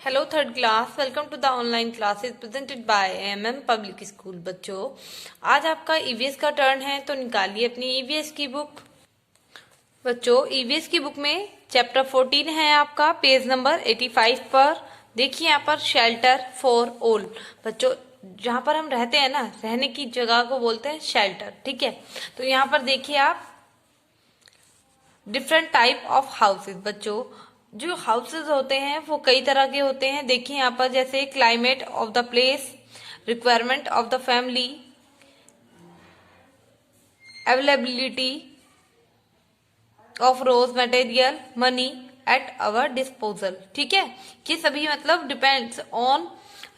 Hello third class, welcome to the online classes presented by MM public school. बच्चों, आज आपका EVS का turn है, तो निकालिए अपनी ईवीएस की बुक। बच्चों, ईवीएस की बुक में चैप्टर 14 है आपका, पेज नंबर 85 पर। देखिए यहाँ पर शेल्टर फॉर ऑल। बच्चों, जहां पर हम रहते हैं ना, रहने की जगह को बोलते हैं शेल्टर, ठीक है। तो यहाँ पर देखिए आप, डिफरेंट टाइप ऑफ हाउसेस। बच्चों, जो हाउसेस होते हैं वो कई तरह के होते हैं। देखिए यहाँ पर, जैसे climate of the place, requirement of the family, availability of raw material, money at our disposal, ठीक है। ये सभी मतलब डिपेंड्स ऑन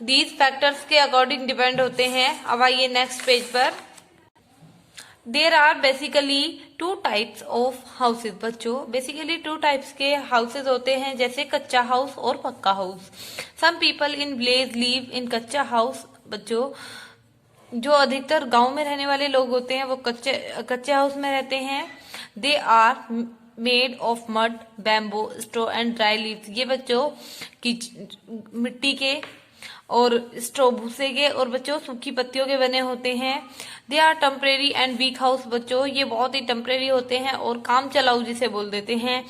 दीज फैक्टर्स के अकॉर्डिंग डिपेंड होते हैं। अब आइए नेक्स्ट पेज पर। There are basically two types of houses. बच्चों, बेसिकली टू टाइप्स के हाउसेज होते हैं, जैसे कच्चा हाउस और pucca house. Some people in village live in kutcha house. बच्चों, जो अधिकतर गांव में रहने वाले लोग होते हैं वो कच्चे हाउस में रहते हैं। They are made of mud, bamboo, straw and dry leaves. ये बच्चों की मिट्टी के और स्ट्रो, भूसे के और बच्चों सूखी पत्तियों के बने होते हैं। They are temporary and weak house. बच्चों, ये बहुत ही टेम्परेरी होते हैं और काम चलाऊ जिसे बोल देते हैं।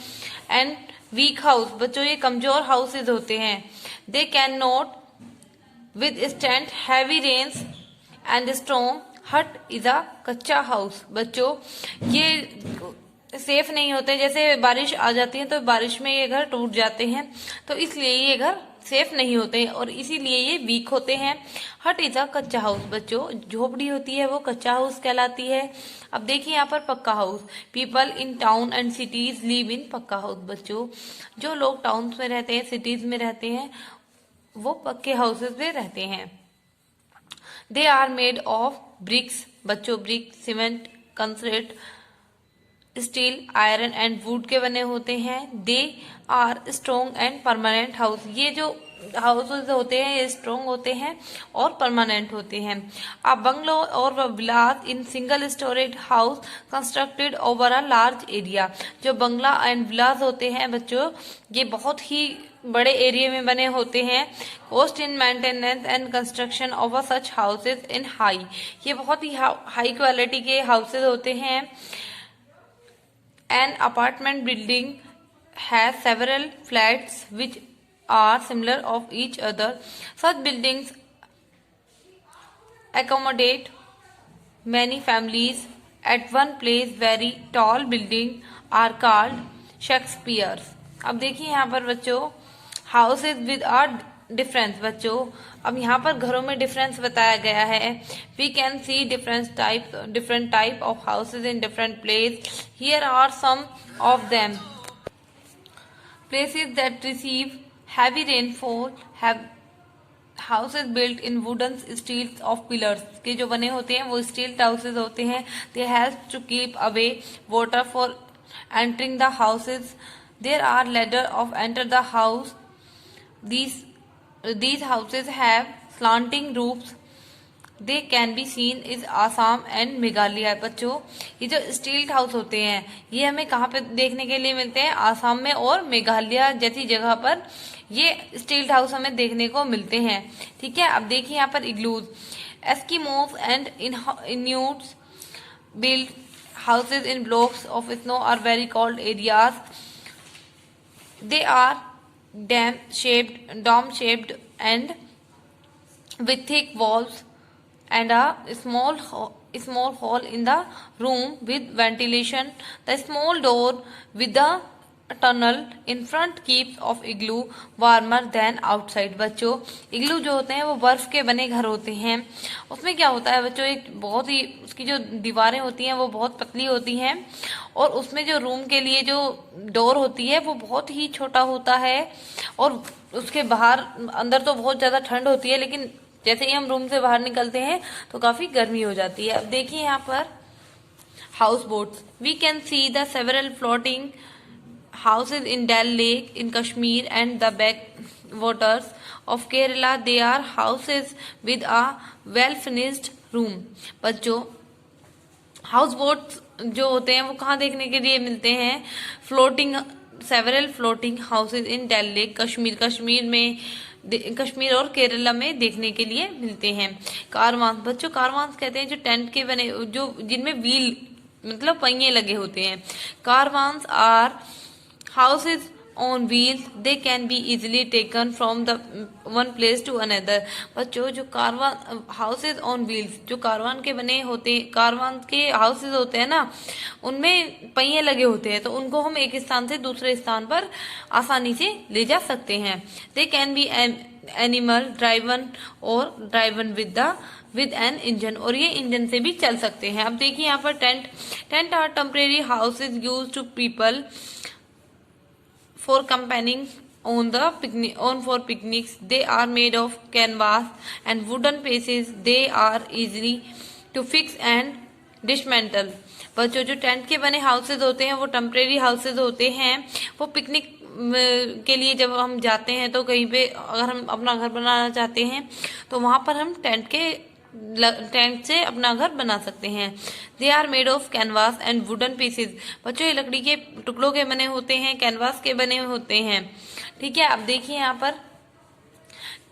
एंड वीक हाउस, बच्चों ये कमजोर हाउसेज होते हैं। They can not withstand heavy rains and strong. Hut is a kutcha house. बच्चों, ये सेफ नहीं होते, जैसे बारिश आ जाती है तो बारिश में ये घर टूट जाते हैं, तो इसलिए ये घर सेफ नहीं होते और इसीलिए ये वीक होते हैं। हट इज अ कच्चा हाउस। बच्चों, झोपड़ी होती है वो कच्चा हाउस कहलाती है। अब देखिए यहाँ पर पक्का house. People in town and cities live in पक्का हाउस। बच्चों, जो लोग टाउन में रहते हैं, सिटीज में रहते हैं, वो पक्के हाउसेज में रहते हैं। They are made of bricks. बच्चों, brick, cement, concrete, steel, iron and wood के बने होते हैं। They are strong and permanent house. ये जो हाउसेज होते हैं ये स्ट्रॉन्ग होते हैं और परमानेंट होते हैं। अ बंगलो और villas in single storeyed house constructed over a large area. जो बंगला एंड विलास होते हैं बच्चों, ये बहुत ही बड़े एरिया में बने होते हैं। Cost in maintenance and construction of such houses in high. ये बहुत ही हाई क्वालिटी के हाउसेज होते हैं। An apartment building has several flats which are similar of each other. Such buildings accommodate many families at one place. Very tall buildings are called Shakespeare's. अब देखिए यहाँ पर बच्चों, houses with a डिफरेंस। बच्चों, अब यहाँ पर घरों में डिफरेंस बताया गया है। We can see different type of houses in different place. Here are some of them. Places that receive heavy rainfall have houses built in wooden stilts of pillars. के जो बने होते हैं वो स्टील हाउसेज होते हैं। They help to keep away water for entering the houses. There are ladder of enter the house. These houses have slanting roofs. They can be seen in Assam and Meghalaya. बच्चों, ये जो steel house होते हैं ये हमें कहाँ पे देखने के लिए मिलते हैं? आसाम में और मेघालय जैसी जगह पर ये स्टील हाउस हमें देखने को मिलते हैं, ठीक है। अब देखिए यहाँ पर igloos. Eskimos and Inuits build houses in blocks of snow are very cold areas. They are dome shaped and with thick walls and a small hole in the room with ventilation. The small door with the tunnel in front keeps of igloo warmer than outside. बच्चों, इग्लू जो होते हैं वो बर्फ के बने घर होते हैं। उसमें क्या होता है बच्चों, एक बहुत ही उसकी जो दीवारें होती हैं वो बहुत पतली होती हैं और उसमें जो रूम के लिए जो डोर होती है वो बहुत ही छोटा होता है और उसके बाहर अंदर तो बहुत ज्यादा ठंड होती है, लेकिन जैसे ही हम रूम से बाहर निकलते हैं तो काफी गर्मी हो जाती है। अब देखिए यहाँ पर house boats. We can see the several floating houses in Dal Lake in Kashmir and the backwaters of Kerala. They are houses with a well finished room. बच्चों, हाउस बोट जो होते हैं वो कहाँ देखने के लिए मिलते हैं? Several floating houses in Dal lake, Kashmir में कश्मीर और केरला में देखने के लिए मिलते हैं। कारवांस बच्चों, कारवांस कहते हैं जो टेंट के बने, जो जिनमें व्हील मतलब पहिए लगे होते हैं। Caravans are houses on wheels, they can be easily taken from the one place to another। बच्चों जो कारवान हाउसेज ऑन व्हील्स, जो कारवान के बने होते, कारवान के हाउसेज होते हैं ना, उनमें पहिए लगे होते हैं, तो उनको हम एक स्थान से दूसरे स्थान पर आसानी से ले जा सकते हैं। They can be animal driven और ड्राइवन विद एन इंजन, और ये इंजन से भी चल सकते हैं। अब देखिए यहाँ पर tent are temporary houses use to people for campaigning for picnics। They are made of canvas and wooden pieces। They are easy to fix and dismantle। बच्चों जो टेंट के बने हाउसेज होते हैं वो टेम्परेरी हाउसेज होते हैं। वो पिकनिक के लिए जब हम जाते हैं तो कहीं पे अगर हम अपना घर बनाना चाहते हैं तो वहां पर हम टेंट से अपना घर बना सकते हैं। They are made of canvas and wooden pieces. बच्चों ये लकड़ी के टुकड़ों के बने होते हैं, कैनवास के बने होते हैं। ठीक है, अब देखिए यहाँ पर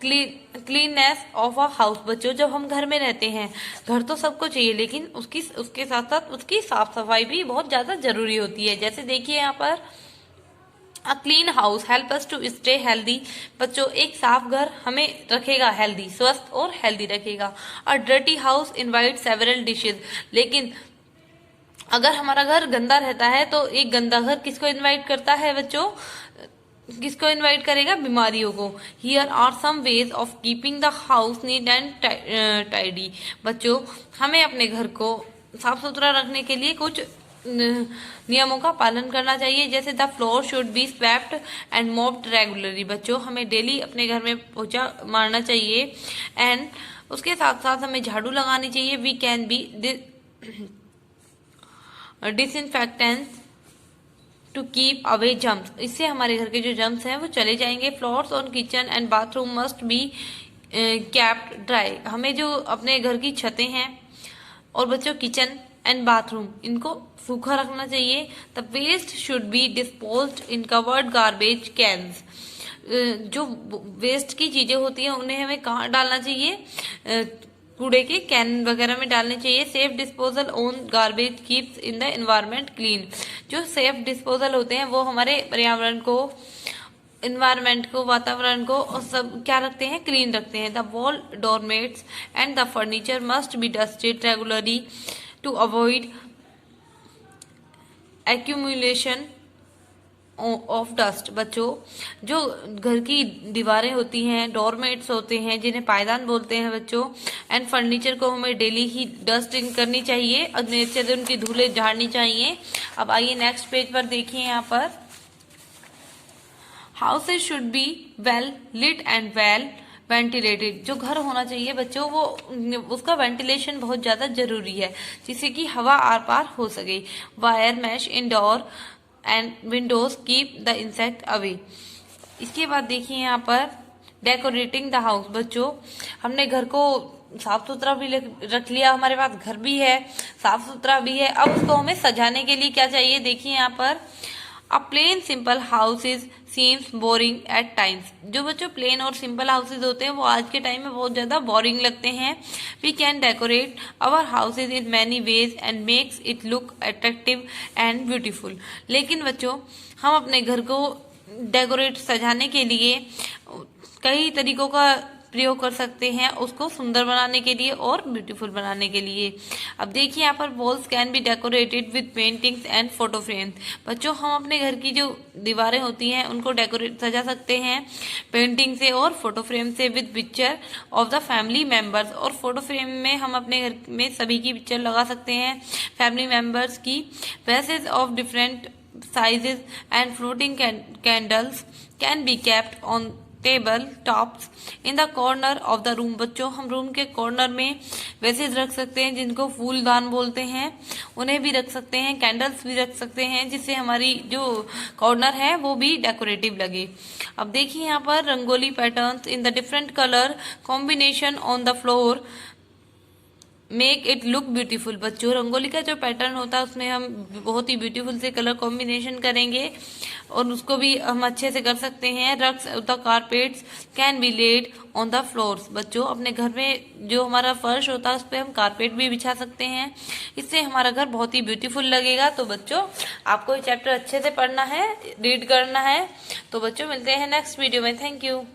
क्लीननेस ऑफ अ हाउस। बच्चों जब हम घर में रहते हैं, घर तो सबको चाहिए, लेकिन उसके साथ साथ उसकी साफ सफाई भी बहुत ज्यादा जरूरी होती है। जैसे देखिए यहाँ पर a clean house help us to stay healthy. बच्चों एक साफ घर हमें रखेगा हेल्दी, स्वस्थ और हेल्दी रखेगा। A dirty house invite several dishes. लेकिन अगर हमारा घर गंदा रहता है तो एक गंदा घर किसको इनवाइट करता है बच्चों? किसको इनवाइट करेगा? बीमारियों को। Here are some ways of keeping the house neat and tidy. बच्चों हमें अपने घर को साफ सुथरा रखने के लिए कुछ नियमों का पालन करना चाहिए। जैसे the floor should be swept and mopped regularly. बच्चों हमें डेली अपने घर में पोछा मारना चाहिए एंड उसके साथ साथ हमें झाड़ू लगानी चाहिए। We can be disinfectants to keep away germs. इससे हमारे घर के जो जम्स हैं वो चले जाएंगे। Floors on kitchen and bathroom must be kept dry. हमें जो अपने घर की छतें हैं और बच्चों किचन एंड बाथरूम, इनको सूखा रखना चाहिए। The waste should be disposed in covered garbage cans. जो वेस्ट की चीजें होती हैं उन्हें हमें कहाँ डालना चाहिए? कूड़े के कैन वगैरह में डालने चाहिए। Safe disposal on garbage keeps in the environment clean. जो सेफ डिस्पोजल होते हैं वो हमारे पर्यावरण को, इन्वायरमेंट को, वातावरण को और सब क्या रखते हैं? क्लीन रखते हैं। The wall doormats and the furniture must be dusted regularly to avoid accumulation of dust. बच्चों जो घर की दीवारें होती हैं, डोरमेट्स होते हैं जिन्हें पायदान बोलते हैं बच्चों, एंड फर्नीचर को हमें डेली ही डस्टिंग करनी चाहिए, अच्छे से उनकी धूलें झाड़नी चाहिए। अब आइए नेक्स्ट पेज पर देखिए यहाँ पर houses should be well lit and well ventilated. जो घर होना चाहिए बच्चों वो उसका वेंटिलेशन बहुत ज्यादा जरूरी है जिससे कि हवा आर पार हो सके। Wire mesh indoor and Windows keep the insect away. इसके बाद देखिए यहाँ पर डेकोरेटिंग द हाउस। बच्चों हमने घर को साफ सुथरा भी रख लिया, हमारे पास घर भी है, साफ सुथरा भी है। अब उसको हमें सजाने के लिए क्या चाहिए? देखिए यहाँ पर a plain simple houses seems boring at times. जो बच्चों प्लेन और सिंपल हाउसेज होते हैं वो आज के टाइम में बहुत ज्यादा बोरिंग लगते हैं। We can decorate our houses in many ways and makes it look attractive and beautiful. लेकिन बच्चों हम अपने घर को डेकोरेट सजाने के लिए कई तरीकों का प्रयोग कर सकते हैं उसको सुंदर बनाने के लिए और ब्यूटीफुल बनाने के लिए। अब देखिए यहाँ पर walls can be decorated with paintings and photo frames. बच्चों हम अपने घर की जो दीवारें होती हैं उनको डेकोरेट सजा सकते हैं पेंटिंग से और फोटो फ्रेम से with picture of the family members. और फोटो फ्रेम में हम अपने घर में सभी की पिक्चर लगा सकते हैं फैमिली मेंबर्स की। Vases of different sizes and floating candles can be kept on table tops in the corner of the room. बच्चों हम रूम के कॉर्नर में वैसेज रख सकते हैं जिनको फूलदान बोलते हैं, उन्हें भी रख सकते हैं, कैंडल्स भी रख सकते हैं जिससे हमारी जो कॉर्नर है वो भी डेकोरेटिव लगे। अब देखिए यहाँ पर rangoli patterns in the different colour combination on the floor make it look beautiful. बच्चों रंगोली का जो पैटर्न होता है उसमें हम बहुत ही ब्यूटीफुल से कलर कॉम्बिनेशन करेंगे और उसको भी हम अच्छे से कर सकते हैं। Rugs the carpets can be laid on the floors. बच्चों अपने घर में जो हमारा फर्श होता है उस पर हम कारपेट भी बिछा सकते हैं, इससे हमारा घर बहुत ही ब्यूटीफुल लगेगा। तो बच्चों आपको ये चैप्टर अच्छे से पढ़ना है, रीड करना है। तो बच्चों मिलते हैं नेक्स्ट वीडियो में। Thank you.